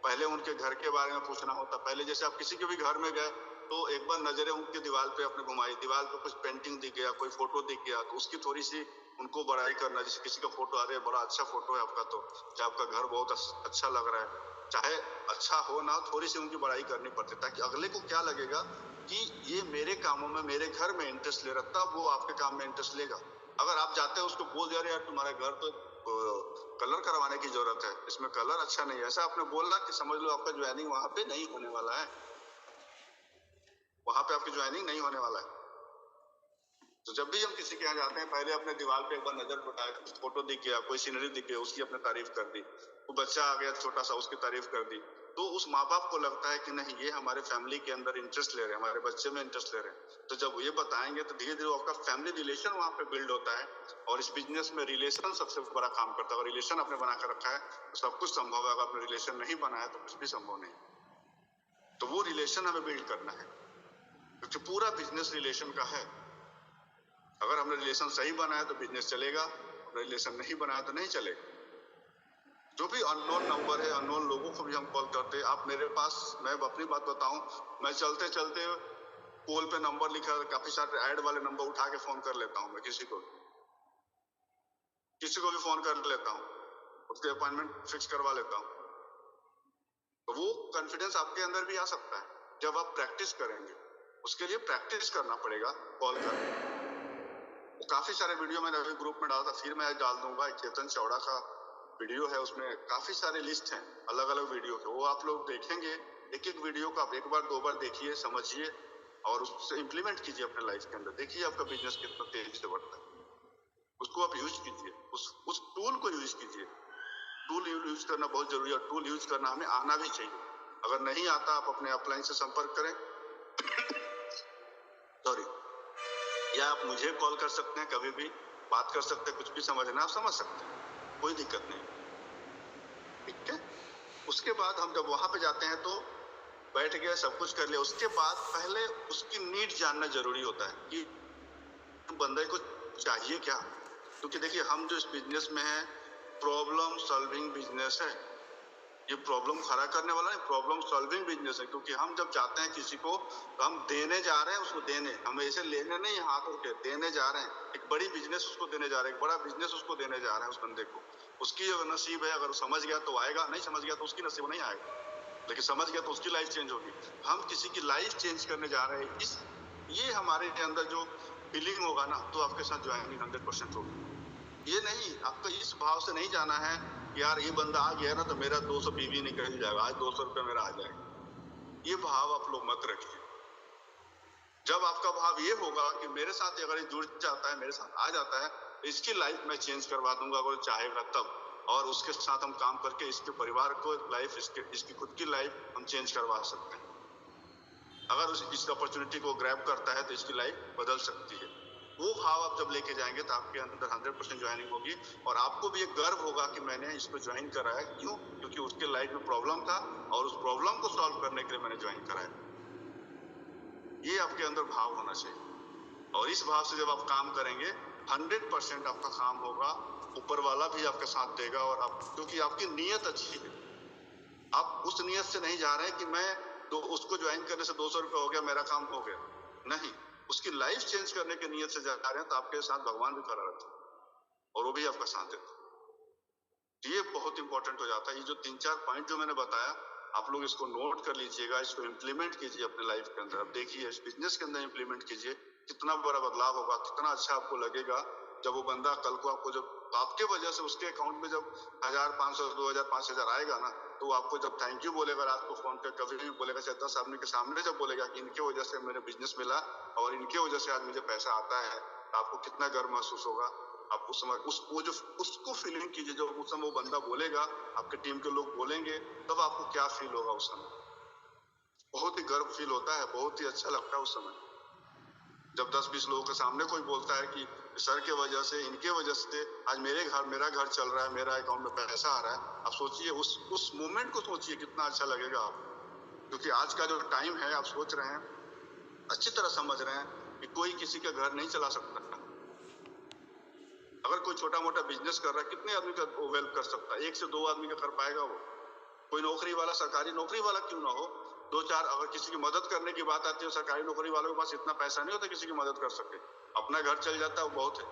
पहले उनके घर के बारे में पूछना होता। पहले जैसे आप किसी के भी घर में गए तो एक बार नजरें उनकी दीवार पे अपने घुमाई, दीवार पे कुछ पेंटिंग दिख गया, कोई फोटो दिख गया तो उसकी थोड़ी सी उनको बड़ाई करना। जैसे किसी का फोटो, अरे बड़ा अच्छा फोटो है आपका, तो क्या आपका घर बहुत अच्छा लग रहा है, चाहे अच्छा हो ना, थोड़ी सी उनकी बड़ाई करनी पड़ती है, ताकि अगले को क्या लगेगा कि ये मेरे कामों में, मेरे घर में इंटरेस्ट ले रहा, तब वो आपके काम में इंटरेस्ट लेगा। अगर आप जाते हैं उसको बोल दे रहे यार तुम्हारा घर तो कलर करवाने की जरूरत है, इसमें कलर अच्छा नहीं है, ऐसा आपने बोला कि समझ लो आपका ज्वाइनिंग वहां पे नहीं होने वाला है, वहां पे आपकी ज्वाइनिंग नहीं होने वाला है। तो जब भी हम किसी के यहाँ जाते हैं, पहले अपने दीवार पे एक बार नजर उठाए, फोटो दिख गया, कोई सीनरी दिख गया, उसकी अपने तारीफ कर दी, वो बच्चा आ गया छोटा सा, उसकी तारीफ कर दी, तो उस माँ बाप को लगता है कि नहीं ये हमारे फैमिली के अंदर इंटरेस्ट ले रहे हैं, हमारे बच्चे में इंटरेस्ट ले रहे हैं। तो जब ये बताएंगे तो धीरे धीरे आपका फैमिली रिलेशन वहाँ पे बिल्ड होता है। और इस बिजनेस में रिलेशन सबसे बड़ा काम करता है। अगर रिलेशन आपने बना कर रखा है तो सब कुछ संभव है, अगर आपने रिलेशन नहीं बनाया तो कुछ भी संभव नहीं। तो वो रिलेशन हमें बिल्ड करना है, क्योंकि पूरा बिजनेस रिलेशन का है। अगर हमने रिलेशन सही बनाया तो बिजनेस चलेगा, रिलेशन नहीं बनाया तो नहीं चलेगा। जो भी अननोन नंबर है, अननोन लोगों को भी हम कॉल करते हैं। आप मेरे पास, मैं अपनी बात बताऊं, मैं चलते चलते पोल पे नंबर लिखा है, काफी सारे ऐड वाले नंबर उठा के फोन कर लेता हूं। मैं किसी को भी फोन कर लेता हूं, उसके अपॉइंटमेंट फिक्स करवा लेता हूं। तो वो कॉन्फिडेंस आपके अंदर भी आ सकता है जब आप प्रैक्टिस करेंगे। उसके लिए प्रैक्टिस करना पड़ेगा कॉल करके। वो काफी सारे वीडियो मैंने अभी ग्रुप में डाला था, फिर मैं डाल दूंगा। एक चेतन चौड़ा का वीडियो है, उसमें काफी सारे लिस्ट हैं अलग अलग वीडियो के, वो आप लोग देखेंगे। एक एक वीडियो को आप एक बार दो बार देखिए, समझिए और उससे इम्प्लीमेंट कीजिए अपने लाइफ के अंदर। देखिए आपका बिजनेस कितना तेजी से बढ़ता है। उसको आप यूज कीजिए, उस टूल को यूज कीजिए। टूल यूज करना बहुत जरूरी है। टूल यूज करना हमें आना भी चाहिए। अगर नहीं आता, आप अपने अपलाइन से संपर्क करें सॉरी, या आप मुझे कॉल कर सकते हैं, कभी भी बात कर सकते हैं, कुछ भी समझना आप समझ सकते हैं, कोई दिक्कत नहीं। ठीक है। उसके बाद हम जब वहां पे जाते हैं तो बैठ गए, सब कुछ कर लिया। उसके बाद पहले उसकी नीड जानना जरूरी होता है कि बंदे को चाहिए क्या। क्योंकि देखिए हम जो इस बिजनेस में है, प्रॉब्लम सॉल्विंग बिजनेस है। ये प्रॉब्लम खड़ा करने वाला नहीं, प्रॉब्लम सॉल्विंग बिजनेस है। क्योंकि हम जब जाते हैं किसी को तो हम देने जा रहे हैं उसको, देने, हम ऐसे लेने नहीं हाथ उठ के देने जा रहे हैं। एक बड़ी बिजनेस उसको देने जा रहे हैं, एक बड़ा बिजनेस उसको देने जा रहे हैं उस बंदे को। उसकी अगर नसीब है, अगर समझ गया तो आएगा, नहीं समझ गया तो उसकी नसीब नहीं आएगा, लेकिन समझ गया तो उसकी लाइफ चेंज होगी। हम किसी की लाइफ चेंज करने जा रहे हैं, इस ये हमारे अंदर जो फीलिंग होगा ना, तो आपके साथ ज्वाइनिंग 100% होगी। ये नहीं, आपको इस भाव से नहीं जाना है कि यार ये बंदा आ गया ना तो मेरा 200 बीवी निकल जाएगा, आज 200 रुपया मेरा आ जाएगा। ये भाव आप लोग मत रखिए। जब आपका भाव ये होगा कि मेरे साथ अगर ये जुड़ जाता है, मेरे साथ आ जाता है, तो इसकी लाइफ मैं चेंज करवा दूंगा अगर चाहेगा तब। और उसके साथ हम काम करके इसके परिवार को लाइफ, इसकी खुद की लाइफ हम चेंज करवा सकते हैं। अगर इस अपॉर्चुनिटी को ग्रैब करता है तो इसकी लाइफ बदल सकती है। वो भाव आप जब लेके जाएंगे तो आपके अंदर 100% ज्वाइनिंग होगी। और आपको भी एक गर्व होगा कि मैंने इसको ज्वाइन कराया। क्यों? क्योंकि उसके लाइफ में प्रॉब्लम था और उस प्रॉब्लम को सॉल्व करने के लिए मैंने ज्वाइन कराया। ये आपके अंदर भाव होना चाहिए। और इस भाव से जब आप काम करेंगे 100% आपका काम होगा, ऊपर वाला भी आपका साथ देगा। और आप, क्योंकि आपकी नीयत अच्छी है, आप उस नीयत से नहीं जा रहे हैं कि मैं तो उसको ज्वाइन करने से 200 रुपया हो गया, मेरा काम हो गया। नहीं, उसकी लाइफ चेंज करने की नीयत से जा रहे हैं, तो आपके साथ भगवान भी खड़ा रहता है और वो भी आपका साथ देता है। ये बहुत इंपॉर्टेंट हो जाता है। ये जो 3-4 पॉइंट जो मैंने बताया, आप लोग इसको नोट कर लीजिएगा, इसको इम्प्लीमेंट कीजिए अपने लाइफ के अंदर। अब देखिए इस बिजनेस के अंदर इम्प्लीमेंट कीजिए, कितना बड़ा बदलाव होगा, कितना अच्छा आपको लगेगा। जब वो बंदा कल को आपको, जब आपके वजह से उसके अकाउंट में जब 1500, 2000, 5000 आएगा ना, तो आपको जब थैंक यू बोलेगा, रात को फोन पे कभी भी बोलेगा, चाहे 10 आदमी के सामने जब बोलेगा कि इनके वजह से मेरे बिजनेस मिला और इनके वजह से आज मुझे पैसा आता है, तो आपको कितना गर्व महसूस होगा। आप उस समय उसको फीलिंग कीजिए। जब उस समय वो बंदा बोलेगा, आपके टीम के लोग बोलेंगे, तब आपको क्या फील होगा उस समय। बहुत ही गर्व फील होता है, बहुत ही अच्छा लगता है उस समय जब 10-20 लोगों के सामने कोई बोलता है कि सर के वजह से, इनके वजह से आज मेरा घर चल रहा है, मेरा अकाउंट में पैसा आ रहा है। आप सोचिए, उस मोमेंट को सोचिए कितना अच्छा लगेगा आप। क्योंकि आज का जो टाइम है, आप सोच रहे हैं, अच्छी तरह समझ रहे हैं कि कोई किसी का घर नहीं चला सकता। अगर कोई छोटा मोटा बिजनेस कर रहा है, कितने आदमी का वो हेल्प कर सकता है? 1 से 2 आदमी का कर पाएगा वो। कोई नौकरी वाला, सरकारी नौकरी वाला क्यों ना हो, 2-4 अगर किसी की मदद करने की बात आती है, सरकारी नौकरी वालों के पास इतना पैसा नहीं होता किसी की मदद कर सके, अपना घर चल जाता है वो बहुत है।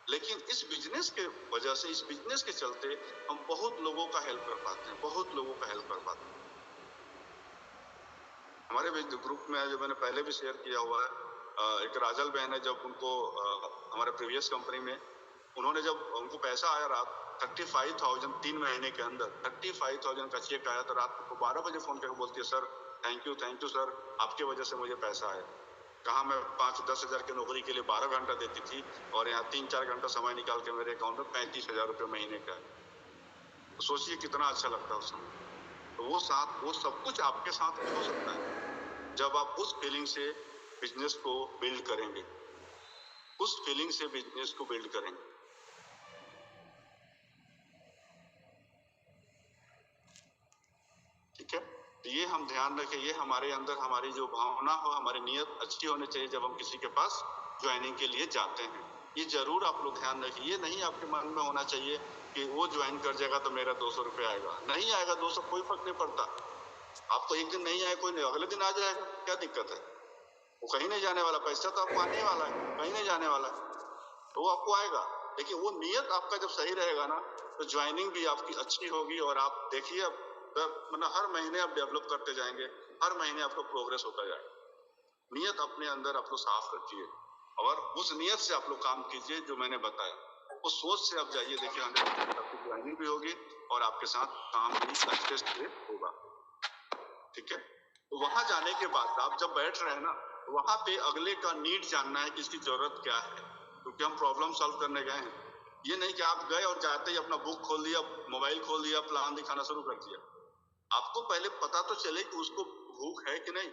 लेकिन इस बिजनेस के वजह से, इस बिजनेस के चलते हम बहुत लोगों का हेल्प कर पाते हैं, बहुत लोगों का हेल्प कर पाते हैं। हमारे ग्रुप में जो मैंने पहले भी शेयर किया हुआ है, एक राजल बहन है, जब उनको हमारे प्रीवियस कंपनी में उन्होंने जब उनको पैसा आया रात 35,000 3 महीने के अंदर 35,000 का चेक आया, तो रात को 12 बजे फोन करके बोलती है, सर थैंक यू सर, आपके वजह से मुझे पैसा आया। कहाँ मैं 5-10 हजार की नौकरी के लिए 12 घंटा देती थी और यहाँ 3-4 घंटा समय निकाल के मेरे अकाउंट में 35,000 रुपये महीने का है। तो सोचिए कितना अच्छा लगता है उस समय। तो वो सब कुछ आपके साथ भी हो सकता है जब आप उस फीलिंग से बिजनेस को बिल्ड करेंगे, उस फीलिंग से बिजनेस को बिल्ड करेंगे। ठीक है, तो ये हम ध्यान रखें, ये हमारे अंदर हमारी जो भावना हो, हमारी नीयत अच्छी होनी चाहिए जब हम किसी के पास ज्वाइनिंग के लिए जाते हैं। ये जरूर आप लोग ध्यान रखिए। ये नहीं आपके मन में होना चाहिए कि वो ज्वाइन कर जाएगा तो मेरा 200 रुपये आएगा। नहीं आएगा 200, कोई फर्क नहीं पड़ता। आपको एक दिन नहीं आए, कोई नहीं, अगले दिन आ जाएगा, क्या दिक्कत है? वो कहीं नहीं जाने वाला, पैसा तो आपको आने वाला है, कहीं नहीं जाने वाला है, तो वो आपको आएगा। लेकिन वो नियत आपका जब सही रहेगा ना, तो ज्वाइनिंग भी आपकी अच्छी होगी। और आप देखिए, अब मतलब हर महीने आप डेवलप करते जाएंगे, हर महीने आपका प्रोग्रेस होता जाएगा। नियत अपने अंदर आप लोग साफ रखिए और उस नियत से आप लोग काम कीजिए जो मैंने बताया, उस सोच से आप जाइए। देखिए 100% आपकी ज्वाइनिंग भी होगी और आपके साथ काम भी अच्छे से होगा। ठीक है, तो वहां जाने के बाद आप जब बैठ रहे हैं ना, वहां पे अगले का नीड जानना है कि इसकी जरूरत क्या है, क्योंकि हम प्रॉब्लम सॉल्व करने गए हैं। ये नहीं कि आप गए और जाते ही अपना बुक खोल दिया, मोबाइल खोल दिया, प्लान दिखाना शुरू कर दिया। आपको पहले पता तो चले कि उसको भूख है कि नहीं।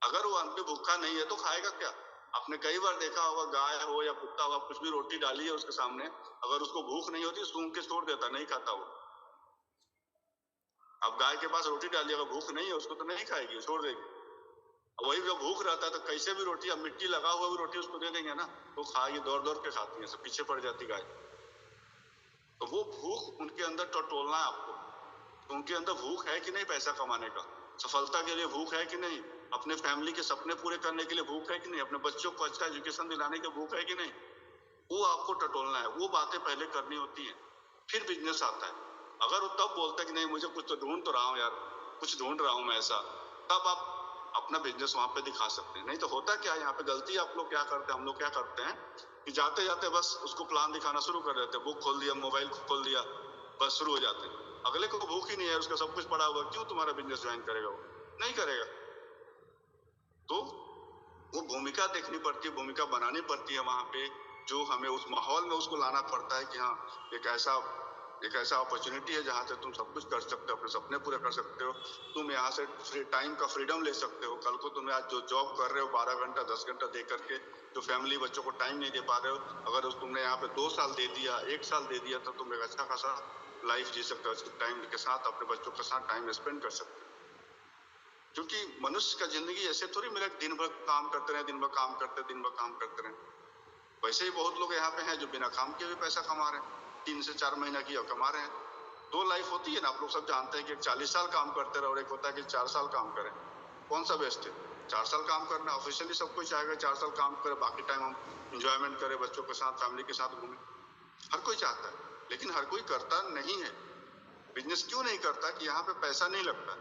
अगर वो आदमी भूखा नहीं है तो खाएगा क्या? आपने कई बार देखा होगा, गाय हो या कुत्ता हो, कुछ भी रोटी डाली है उसके सामने, अगर उसको भूख नहीं होती सूंघ के छोड़ देता, नहीं खाता वो। अब गाय के पास रोटी डाली, अगर भूख नहीं है उसको तो नहीं खाएगी, छोड़ देगी। वही जब भूख रहता है तो कैसे भी रोटी, अब मिट्टी लगा हुआ भी रोटी उसको दे देंगे ना, तो खाएगी, दौड़ दौड़ के खाती है, सब पीछे पड़ जाती गाय। तो वो भूख उनके अंदर टटोलना है आपको। तो उनके अंदर भूख है कि नहीं पैसा कमाने का, सफलता के लिए भूख है कि नहीं, अपने फैमिली के सपने पूरे करने के लिए भूख है कि नहीं, अपने बच्चों को अच्छा एजुकेशन दिलाने की भूख है कि नहीं, वो आपको टटोलना है। वो बातें पहले करनी होती है, फिर बिजनेस आता है। अगर वो तब बोलता है कि नहीं मुझे कुछ तो ढूंढ तो रहा हूँ यार, कुछ ढूंढ रहा हूँ मैं ऐसा, तब आप अपना बिजनेस वहां पे दिखा सकते हैं। नहीं तो होता क्या है यहाँ पे गलती आप लोग क्या करते हैं, हम लोग क्या करते हैं कि जाते जाते बस उसको प्लान दिखाना शुरू कर देते हैं, बुक खोल दिया, मोबाइल खोल दिया, बस शुरू हो जाते हैं। अगले को भूख ही नहीं है, उसका सब कुछ पड़ा हुआ, क्यों तुम्हारा बिजनेस ज्वाइन करेगा? वो नहीं करेगा। तो वो भूमिका देखनी पड़ती है, भूमिका बनानी पड़ती है वहां पे, जो हमें उस माहौल में उसको लाना पड़ता है कि हाँ एक ऐसा अपॉर्चुनिटी है जहाँ से तुम सब कुछ कर सकते हो, अपने सपने पूरे कर सकते हो, तुम यहाँ से फ्री टाइम का फ्रीडम ले सकते हो। कल को तुम आज जो जॉब कर रहे हो 12 घंटा 10 घंटा दे करके, जो फैमिली बच्चों को टाइम नहीं दे पा रहे हो, अगर तुमने यहाँ पे 2 साल दे दिया, 1 साल दे दिया, तो तुम एक अच्छा खासा लाइफ जी सकते हो, टाइम के साथ अपने बच्चों के साथ टाइम स्पेंड कर सकते हो। क्योंकि मनुष्य का जिंदगी ऐसे थोड़ी मिला दिन भर काम करते रहे, दिन भर काम करते रहे। वैसे ही बहुत लोग यहाँ पे हैं जो बिना काम के भी पैसा कमा रहे हैं, 3 से 4 महीना की कमा रहे हैं। 2 लाइफ होती है ना, आप लोग सब जानते हैं कि 40 साल काम करते रहे और एक होता है कि 4 साल काम करें। कौन सा बेस्ट है? 4 साल काम करना। ऑफिशियली सब कोई चाहेगा 4 साल काम करे, बाकी टाइम हम इंजॉयमेंट करें, बच्चों के साथ, फैमिली के साथ घूमें। हर कोई चाहता है, लेकिन हर कोई करता नहीं है। बिजनेस क्यों नहीं करता? कि यहाँ पे पैसा नहीं लगता।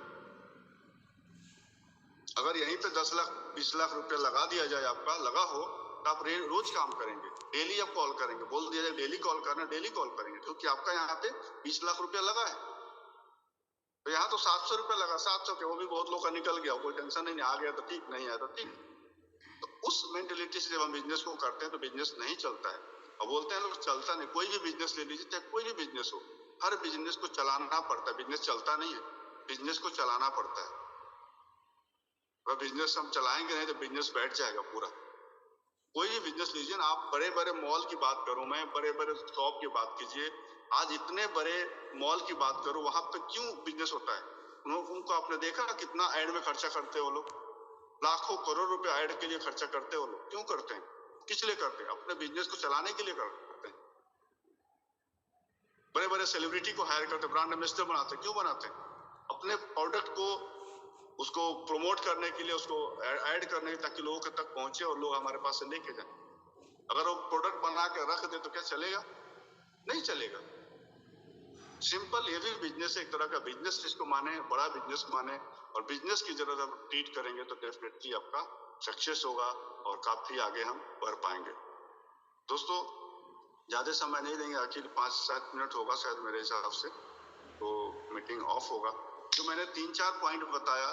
अगर यहीं पे 10 लाख 20 लाख रुपया लगा दिया जाए, आपका लगा हो, तो आप रोज काम करेंगे, डेली आप कॉल करेंगे, बोल दिया जाए डेली कॉल करना, डेली कॉल करेंगे, क्योंकि आपका यहाँ पे 20 लाख रुपया लगा है। तो यहाँ तो 700 रुपया लगा, 700 के वो भी बहुत लोग का निकल गया, कोई टेंशन नहीं, आ गया तो ठीक, नहीं आया तो ठीक। तो उस मेंटेलिटी से जब हम बिजनेस को करते हैं तो बिजनेस नहीं चलता है। और बोलते हैं लोग चलता नहीं। कोई भी बिजनेस ले लीजिए, चाहे कोई भी बिजनेस हो, हर बिजनेस को चलाना पड़ता है। बिजनेस चलता नहीं है, बिजनेस को चलाना पड़ता है। अगर बिजनेस हम चलाएंगे नहीं तो बिजनेस बैठ जाएगा पूरा। कोई भी बिजनेस लीजिए ना, आप बड़े बड़े मॉल की बात करूं मैं, बड़े बड़े शॉप की बात कीजिए, आज इतने बड़े मॉल की बात करूं, वहां पे क्यों बिजनेस होता है? उनको आपने देखा कितना एड में खर्चा करते हो लोग, लाखों करोड़ रुपए एड के लिए खर्चा करते हो लोग, क्यों करते हैं? किस लिए करते हैं? अपने बिजनेस को चलाने के लिए करते हैं। बड़े बड़े सेलिब्रिटी को हायर करते, ब्रांड एम्बेसडर बनाते, क्यों बनाते हैं? अपने प्रोडक्ट को उसको प्रमोट करने के लिए, उसको ऐड करने के, ताकि लोगों के तक पहुंचे और लोग हमारे पास से लेके जाए। अगर वो प्रोडक्ट बना के रख दे तो क्या चलेगा? नहीं चलेगा। सिंपल, ये भी बिजनेस है, एक तरह का बिजनेस जिसको माने, बड़ा बिजनेस माने, और बिजनेस की जरूरत हम ट्रीट करेंगे तो डेफिनेटली आपका सक्सेस होगा और काफी आगे हम बढ़ पाएंगे। दोस्तों, ज्यादा समय नहीं देंगे, आखिर 5-7 मिनट होगा शायद मेरे हिसाब से, तो मीटिंग ऑफ होगा। जो मैंने 3-4 पॉइंट बताया,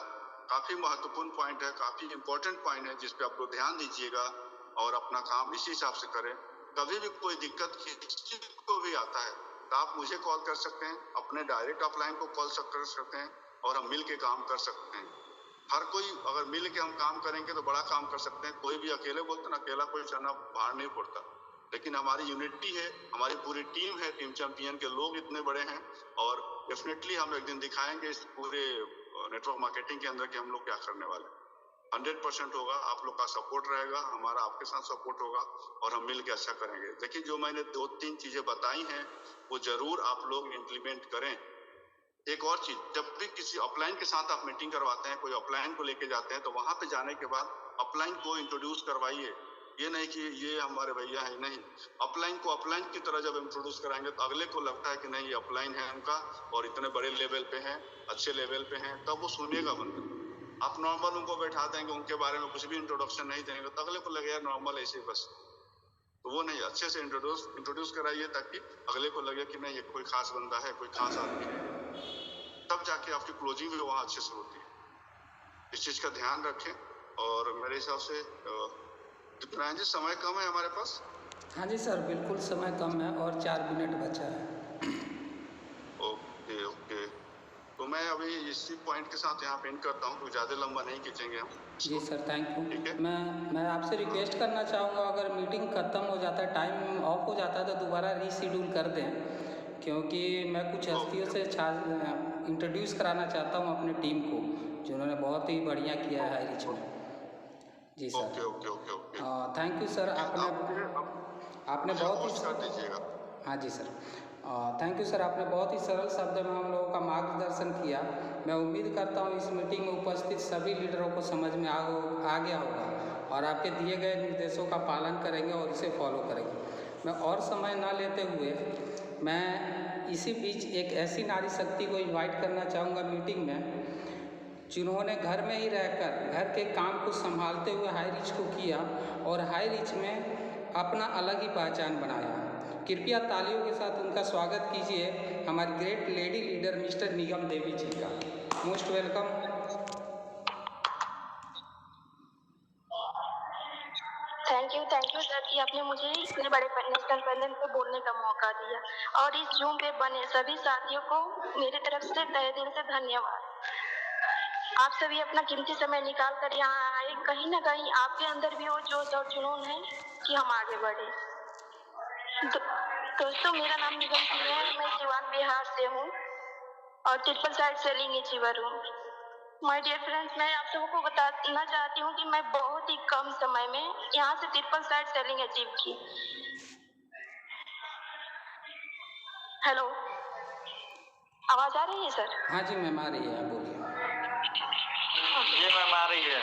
काफी महत्वपूर्ण पॉइंट है, काफी इंपॉर्टेंट पॉइंट है, जिस पे आप लोग ध्यान दीजिएगा और अपना काम इसी हिसाब से करें। कभी भी कोई दिक्कत किसी को भी आता है तो आप मुझे कॉल कर सकते हैं, अपने डायरेक्ट अपलाइन को कॉल कर सकते हैं, और हम मिल के काम कर सकते हैं। हर कोई अगर मिल के हम काम करेंगे तो बड़ा काम कर सकते हैं। कोई भी अकेले बोलते ना, अकेला कोई चना बाहर नहीं पड़ता, लेकिन हमारी यूनिटी है, हमारी पूरी टीम है, टीम चैंपियन के लोग इतने बड़े हैं, और डेफिनेटली हम एक दिन दिखाएंगे इस पूरे नेटवर्क मार्केटिंग के अंदर कि हम लोग क्या करने वाले हैं। 100% होगा, आप लोग का सपोर्ट रहेगा, हमारा आपके साथ सपोर्ट होगा, और हम मिल के अच्छा करेंगे। देखिए, जो मैंने 2-3 चीजें बताई हैं वो जरूर आप लोग इम्प्लीमेंट करें। एक और चीज, जब भी किसी अपलाइन के साथ आप मीटिंग करवाते हैं, कोई अपलाइन को लेके जाते हैं, तो वहां पे जाने के बाद अपलाइन को इंट्रोड्यूस करवाइए। ये नहीं कि ये हमारे भैया है, नहीं, अपलाइन को अपलाइन की तरह जब इंट्रोड्यूस कराएंगे तो अगले को लगता है कि नहीं, ये अपलाइन है उनका और इतने बड़े लेवल पे हैं, अच्छे लेवल पे हैं, तब वो सुनेगा बंदा। आप नॉर्मल उनको बैठा देंगे, उनके बारे में कुछ भी इंट्रोडक्शन नहीं देंगे तो अगले को लगेगा नॉर्मल ऐसे बस, तो वो नहीं, अच्छे से इंट्रोड्यूस कराइए, ताकि अगले को लगे कि नहीं, ये कोई खास बंदा है, कोई खास आदमी है, तब जाके आपकी क्लोजिंग भी वहाँ अच्छे से होती है। इस चीज का ध्यान रखें। और मेरे हिसाब से राजन जी, समय कम है हमारे पास। हाँ जी सर, बिल्कुल समय कम है और 4 मिनट बचा है। ओके ओके, तो मैं अभी इसी पॉइंट के साथ यहाँ पे एंड करता हूँ, तो ज़्यादा लंबा नहीं खींचेंगे हम। जी सर, थैंक यू। ठीक है। मैं आपसे रिक्वेस्ट करना चाहूँगा, अगर मीटिंग ख़त्म हो जाता है, टाइम ऑफ हो जाता है, तो दोबारा रीशेड्यूल कर दें, क्योंकि मैं कुछ हस्तियों से इंट्रोड्यूस कराना चाहता हूँ अपने टीम को, जिन्होंने बहुत ही बढ़िया किया है हाई रिच में। जी sir. Okay okay okay okay, thank you sir, आपने बहुत ही कर दीजिएगा। हाँ जी सर, थैंक यू सर, आपने बहुत ही सरल शब्द में हम लोगों का मार्गदर्शन किया। मैं उम्मीद करता हूँ इस मीटिंग में उपस्थित सभी लीडरों को समझ में आ गया होगा और आपके दिए गए निर्देशों का पालन करेंगे और इसे फॉलो करेंगे। मैं और समय ना लेते हुए मैं इसी बीच एक ऐसी नारी शक्ति को इनवाइट करना चाहूँगा मीटिंग में, जिन्होंने घर में ही रहकर घर के काम को संभालते हुए हाई रिच को किया और हाई रिच में अपना अलग ही पहचान बनाया। कृपया तालियों के साथ उनका स्वागत कीजिए, हमारी ग्रेट लेडी लीडर मिस्टर निगम देवी जी का। Most welcome. Thank you sir कि आपने मुझे इतने बड़े नेशनल पैनल पे बोलने का मौका दिया, और इस जूम पे बने सभी साथियों को मेरी तरफ से तहे दिल से धन्यवाद। आप सभी अपना कीमती समय निकाल कर यहाँ आए, कहीं ना कहीं आपके अंदर भी वो जोश और जुनून है कि हम आगे बढ़े। दोस्तों, मेरा नाम निगम सिंह है, मैं सिवान बिहार से हूँ और ट्रिपल साइड सेलिंग अचीवर हूँ। माय डियर फ्रेंड्स, मैं आप सबको बताना चाहती हूँ कि मैं बहुत ही कम समय में यहाँ से ट्रिपल साइड सेलिंग अचीव की। हेलो, आवाज आ रही है सर? हाँ जी मैम, आ रही है, आप बोलिए। जी मैम, आ रही है।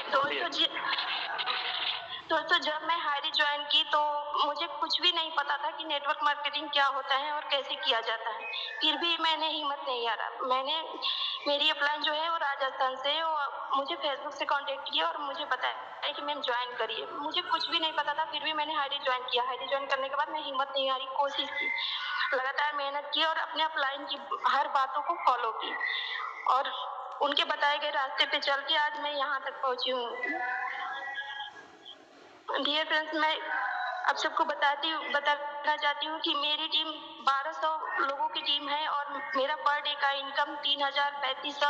दोस्तों, जब मैं हायरी ज्वाइन की तो मुझे कुछ भी नहीं पता था कि नेटवर्क मार्केटिंग क्या होता है और कैसे किया जाता है। फिर भी मैंने हिम्मत नहीं हारा। मेरी अपलाइन जो है वो राजस्थान से, और मुझे फेसबुक से कांटेक्ट किया और मुझे बताया कि मैम ज्वाइन करिए। मुझे कुछ भी नहीं पता था, फिर भी मैंने हायरी ज्वाइन किया। हायरी ज्वाइन करने के बाद मैं हिम्मत नहीं हारी, कोशिश की, लगातार मेहनत की और अपने अपलाइन की हर बातों को फॉलो की, और उनके बताए गए रास्ते पे चल के आज मैं यहाँ तक पहुंची हूँ। डियर फ्रेंड्स, मैं आप सबको बताना चाहती हूँ कि मेरी टीम 1200 लोगों की टीम है और मेरा पर डे का इनकम 3035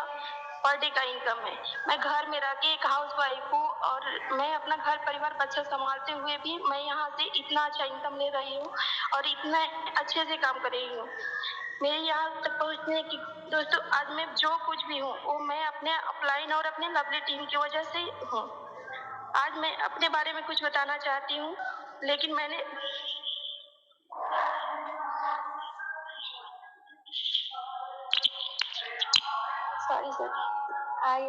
पर डे का इनकम है। मैं घर में रह के एक हाउस वाइफ हूँ और मैं अपना घर परिवार बच्चा संभालते हुए भी मैं यहाँ से इतना अच्छा इनकम ले रही हूँ और इतना अच्छे से काम कर रही हूँ। मेरे यहाँ तक पहुँचने की दोस्तों, आज मैं जो कुछ भी हूँ वो मैं अपने अपलाइन और अपने लवली टीम की वजह से हूँ। आज मैं अपने बारे में कुछ बताना चाहती हूँ। लेकिन मैंने सॉरी सर आई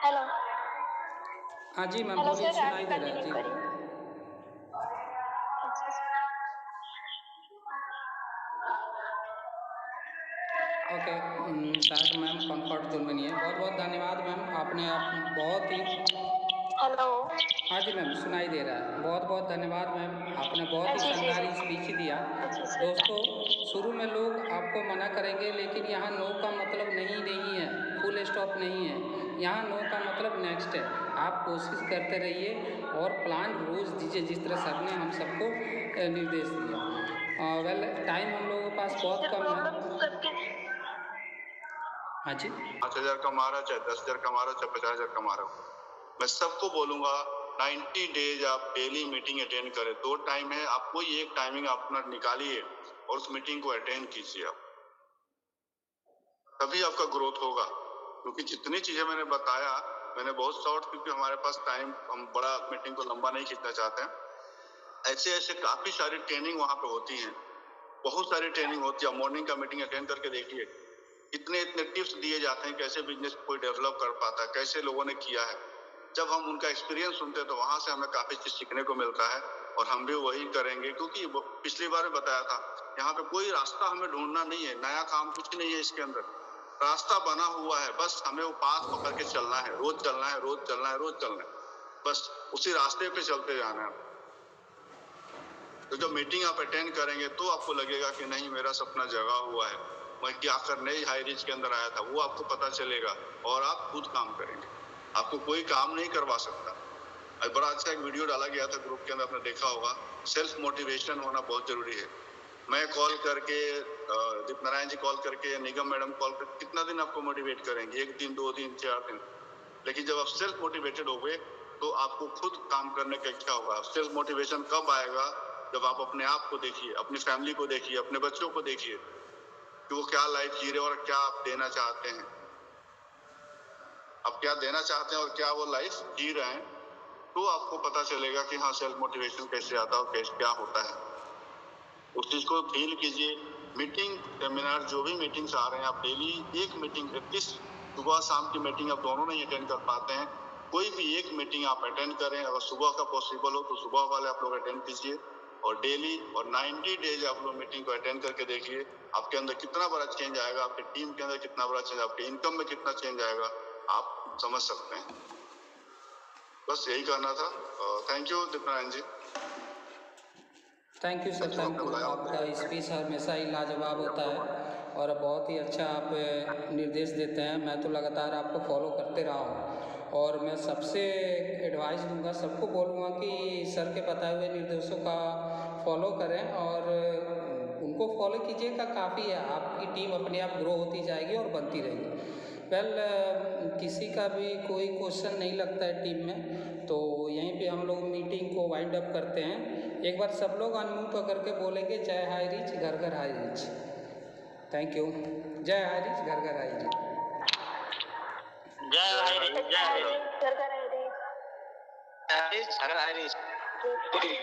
हेलो हाँ जी मैम, हेलो बोलिए, सर, आगे सुनाई दे रहा है कंटिन्यू जी। करिए। अच्छा सर। ओके, शायद मैम कंफर्ट जोन में नहीं है। बहुत बहुत धन्यवाद मैम, आपने आप बहुत ही, हेलो। हाँ जी मैम सुनाई दे रहा है। बहुत बहुत धन्यवाद मैम, आपने बहुत ही जी जी शानदार जी स्पीच दिया। जी सर। दोस्तों, शुरू में लोग आपको मना करेंगे, लेकिन यहाँ नो का मतलब नहीं नहीं है, फुल स्टॉप नहीं है। यहाँ नो का मतलब नेक्स्ट है। आप कोशिश करते रहिए और प्लान रोज़ दीजिए, जिस तरह सर ने हम सबको निर्देश दिया। वेल, टाइम हम लोगों के पास जी बहुत सर, कम है। प्रॉब्लम सबके। हाँ जी, 5,000 कमा रहा, चाहे 10,000 कमा रहा, चाहे 50,000 कमा रहा, मैं सबको बोलूंगा 90 डेज आप डेली मीटिंग अटेंड करें। 2 टाइम है, आप कोई एक टाइमिंग अपना निकालिए और उस मीटिंग को अटेंड कीजिए आप, तभी आपका ग्रोथ होगा। क्योंकि जितनी चीजें मैंने बताया, मैंने बहुत शॉर्ट, क्योंकि हमारे पास टाइम, हम बड़ा मीटिंग को लंबा नहीं खींचना चाहते हैं। ऐसे ऐसे काफी सारी ट्रेनिंग वहां पे होती हैं, बहुत सारी ट्रेनिंग होती है। मॉर्निंग का मीटिंग अटेंड करके देखिए, इतने इतने टिप्स दिए जाते हैं कैसे बिजनेस कोई डेवलप कर पाता है, कैसे लोगों ने किया है। जब हम उनका एक्सपीरियंस सुनते हैं तो वहां से हमें काफी चीज सीखने को मिलता है, और हम भी वही करेंगे। क्योंकि पिछली बार में बताया था, यहाँ पे कोई रास्ता हमें ढूंढना नहीं है, नया काम कुछ नहीं है इसके अंदर, रास्ता बना हुआ है, बस हमें वो पाथ पकड़ के चलना है, रोज चलना है, रोज चलना है, रोज चलना है, बस उसी रास्ते पे चलते जाना है। तो जब मीटिंग आप अटेंड करेंगे तो आपको लगेगा कि नहीं, मेरा सपना जगा हुआ है, मैं क्या करने ही हाई रिच के अंदर आया था, वो आपको पता चलेगा और आप खुद काम करेंगे। आपको कोई काम नहीं करवा सकता। बड़ा अच्छा एक वीडियो डाला गया था ग्रुप के अंदर, आपने देखा होगा। सेल्फ मोटिवेशन होना बहुत जरूरी है। मैं कॉल करके, दीप नारायण जी कॉल करके, निगम मैडम कॉल करके कितना दिन आपको मोटिवेट करेंगे? 1 दिन, 2 दिन, 4 दिन। लेकिन जब आप सेल्फ मोटिवेटेड होगे तो आपको खुद काम करने का इच्छा होगा। सेल्फ मोटिवेशन कब आएगा? जब आप अपने आप को देखिए, अपनी फैमिली को देखिए, अपने बच्चों को देखिए कि वो क्या लाइफ जी रहे हैं और क्या आप देना चाहते हैं। आप क्या देना चाहते हैं और क्या वो लाइफ जी रहे हैं, तो आपको पता चलेगा कि हाँ, सेल्फ मोटिवेशन कैसे आता है और कैसे क्या होता है। उस चीज को फील कीजिए। मीटिंग, सेमिनार, जो भी मीटिंग्स आ रहे हैं, आप डेली एक मीटिंग, एटलीस्ट सुबह शाम की मीटिंग आप दोनों नहीं अटेंड कर पाते हैं, कोई भी एक मीटिंग आप अटेंड करें। अगर सुबह का पॉसिबल हो तो सुबह वाले आप लोग अटेंड कीजिए, और डेली और 90 डेज आप लोग मीटिंग को अटेंड करके देखिए आपके अंदर कितना बड़ा चेंज आएगा, आपकी टीम के अंदर कितना बड़ा चेंज, आपके इनकम में कितना चेंज आएगा, आप समझ सकते हैं। बस यही करना था। Thank you Deep Narayan ji. Thank you sir, thank you. आपका स्पीच हमेशा ही लाजवाब होता है और बहुत ही अच्छा आप निर्देश देते हैं। मैं तो लगातार आपको फॉलो करते रहा हूँ, और मैं सबसे एडवाइस दूंगा, सबको बोलूँगा कि सर के बताए हुए निर्देशों का फॉलो करें, और उनको फॉलो कीजिएगा, काफ़ी है। आपकी टीम अपने आप ग्रो होती जाएगी और बनती रहेगी। वेल, किसी का भी कोई क्वेश्चन नहीं लगता है टीम में, तो यहीं पे हम लोग मीटिंग को वाइंड अप करते हैं। एक बार सब लोग अनम्यूट होकर के बोलेंगे, जय हाई रिच, घर घर हाई रिच। Thank you. जय हाई रिच, घर घर हाई रिच। जय हरी, जय हरी, घर घर है हरी, हरी।